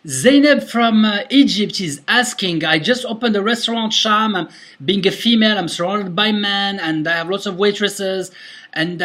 Zaineb from Egypt is asking, I just opened a restaurant, Sham. Being a female, I'm surrounded by men and I have lots of waitresses. And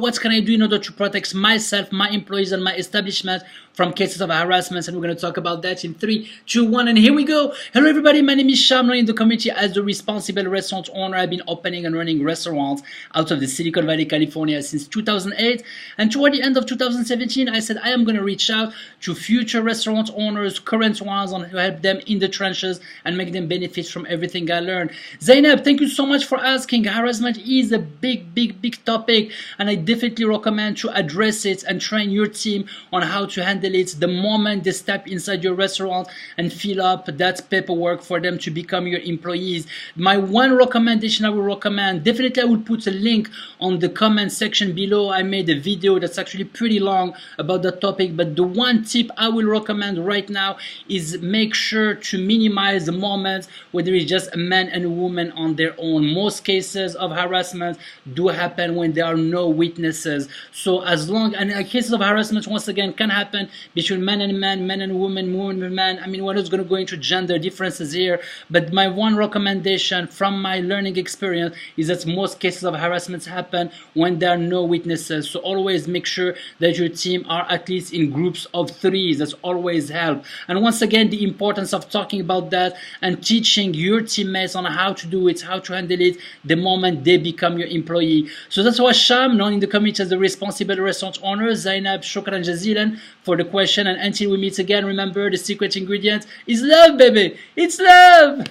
what can I do in order to protect myself, my employees, and my establishment from cases of harassment? And we're going to talk about that in 3, 2, 1, and here we go. Hello, everybody. My name is Sham. I'm in the community as the responsible restaurant owner. I've been opening and running restaurants out of the Silicon Valley, California since 2008. And toward the end of 2017, I said I am going to reach out to future restaurant owners, current ones, and help them in the trenches and make them benefit from everything I learned. Zainab, thank you so much for asking. Harassment is a big topic, and I definitely recommend to address it and train your team on how to handle it the moment they step inside your restaurant and fill up that paperwork for them to become your employees. My one recommendation I will recommend, definitely I will put a link on the comment section below. I made a video that's actually pretty long about that topic, but the one tip I will recommend right now is make sure to minimize the moments where there is just a man and a woman on their own. Most cases of harassment do happen when there are no witnesses. So as long, and cases of harassment once again can happen between man and man, man and woman, woman and man. I mean, we're not going to go into gender differences here, but my one recommendation from my learning experience is that most cases of harassment happen when there are no witnesses. So always make sure that your team are at least in groups of 3. That's always help. And once again, the importance of talking about that and teaching your teammates on how to do it, how to handle it the moment they become your employee. So that's why Sham, known in the community as the responsible restaurant owner. Zainab, shukran jazilan for the question, and until we meet again, remember the secret ingredient is love, baby. It's love.